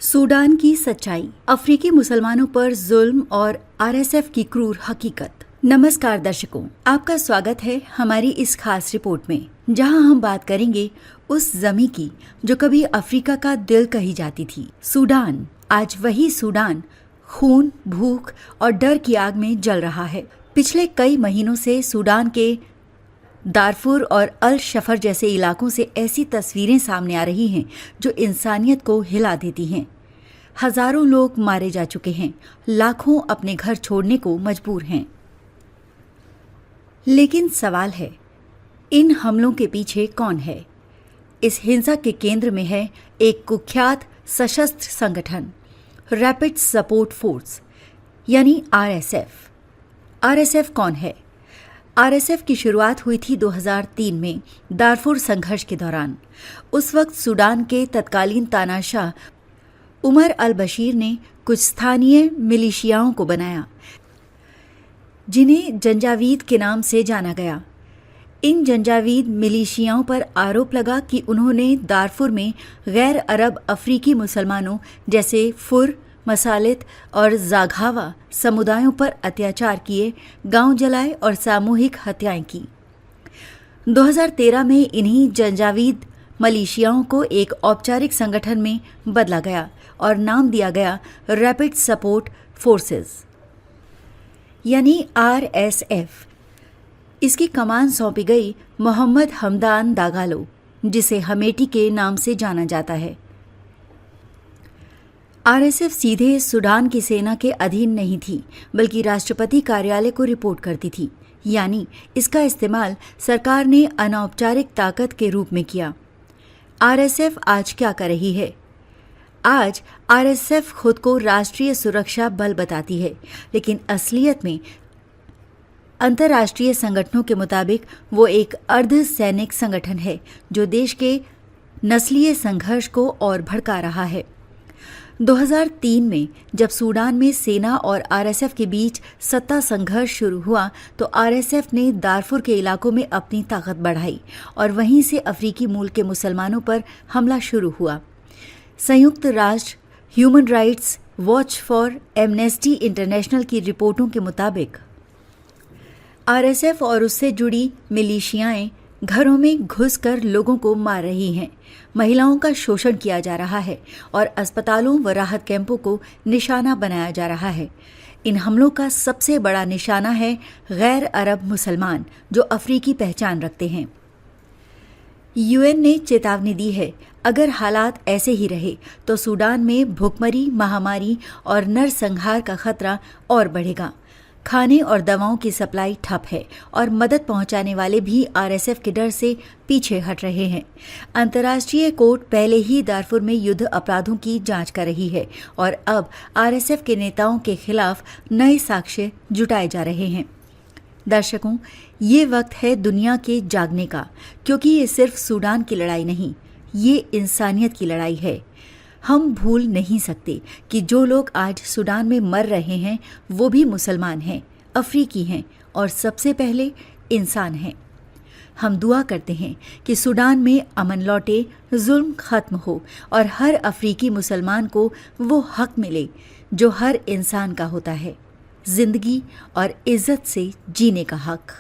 Sudan की सच्चाई, अफ्रीकी मुसलमानों पर जुल्म और आरएसएफ की क्रूर हकीकत। नमस्कार दर्शकों, आपका स्वागत है हमारी इस खास रिपोर्ट में, जहां हम बात करेंगे उस जमी की जो कभी अफ्रीका का दिल कही जाती थी। सूडान। आज वही सूडान खून, भूख और डर की आग में जल रहा है। पिछले कई महीनों से सूडान के दारफुर और अल शफर जैसे इलाकों से ऐसी तस्वीरें सामने आ रही हैं जो इंसानियत को हिला देती हैं। हजारों लोग मारे जा चुके हैं, लाखों अपने घर छोड़ने को मजबूर हैं। लेकिन सवाल है, इन हमलों के पीछे कौन है? इस हिंसा के केंद्र में है एक कुख्यात सशस्त्र संगठन, रैपिड सपोर्ट फोर्स यानी आरएसएफ। आरएसएफ कौन है? आरएसएफ की शुरुआत हुई थी 2003 में दारफुर संघर्ष के दौरान। उस वक्त सूडान के तत्कालीन तानाशाह उमर अल बशीर ने कुछ स्थानीय मिलिशियाओं को बनाया, जिन्हें जंजावीद के नाम से जाना गया। इन जंजावीद मिलिशियाओं पर आरोप लगा कि उन्होंने दारफुर में गैर अरब अफ्रीकी मुसलमानों जैसे फुर, मसालित और जाघावा समुदायों पर अत्याचार किए, गांव जलाए और सामूहिक हत्याएं की। 2013 में इन्हीं जंजावीद मलिशियाओं को एक औपचारिक संगठन में बदला गया और नाम दिया गया रैपिड सपोर्ट फोर्सेस यानी आरएसएफ। इसकी कमान सौंपी गई मोहम्मद हमदान दागालो, जिसे हमेटी के नाम से जाना जाता है। आरएसएफ सीधे सूडान की सेना के अधीन नहीं थी, बल्कि राष्ट्रपति कार्यालय को रिपोर्ट करती थी, यानी इसका इस्तेमाल सरकार ने अनौपचारिक ताकत के रूप में किया। आरएसएफ आज क्या कर रही है? आज आरएसएफ खुद को राष्ट्रीय सुरक्षा बल बताती है, लेकिन असलियत में अंतर्राष्ट्रीय संगठनों के मुताबिक वो एक अर्ध सैनिक संगठन है जो देश के नस्लीय संघर्ष को और भड़का रहा है। 2003 में जब सूडान में सेना और आरएसएफ के बीच सत्ता संघर्ष शुरू हुआ तो आरएसएफ ने दारफुर के इलाकों में अपनी ताकत बढ़ाई और वहीं से अफ्रीकी मूल के मुसलमानों पर हमला शुरू हुआ। संयुक्त राष्ट्र human rights watch for amnesty international की रिपोर्टों के मुताबिक आरएसएफ और उससे जुड़ी मिलिशियाएं घरों में घुसकर लोगों को मार रही हैं, महिलाओं का शोषण किया जा रहा है और अस्पतालों व राहत कैंपों को निशाना बनाया जा रहा है। इन हमलों का सबसे बड़ा निशाना है गैर अरब मुसलमान जो अफ्रीकी पहचान रखते हैं। यूएन ने चेतावनी दी है, अगर हालात ऐसे ही रहे तो सूडान में भूखमरी, महामारी और नरसंहार का खतरा और बढ़ेगा। खाने और दवाओं की सप्लाई ठप है और मदद पहुंचाने वाले भी आरएसएफ के डर से पीछे हट रहे हैं। अंतर्राष्ट्रीय कोर्ट पहले ही दारफुर में युद्ध अपराधों की जांच कर रही है और अब आरएसएफ के नेताओं के खिलाफ नए साक्ष्य जुटाए जा रहे हैं। दर्शकों, ये वक्त है दुनिया के जागने का, क्योंकि ये सिर्फ सूडान की लड़ाई नहीं, ये इंसानियत की लड़ाई है। हम भूल नहीं सकते कि जो लोग आज सूडान में मर रहे हैं वो भी मुसलमान हैं, अफ्रीकी हैं और सबसे पहले इंसान हैं। हम दुआ करते हैं कि सूडान में अमन लौटे, जुल्म खत्म हो और हर अफ्रीकी मुसलमान को वो हक मिले जो हर इंसान का होता है, जिंदगी और इज्जत से जीने का हक।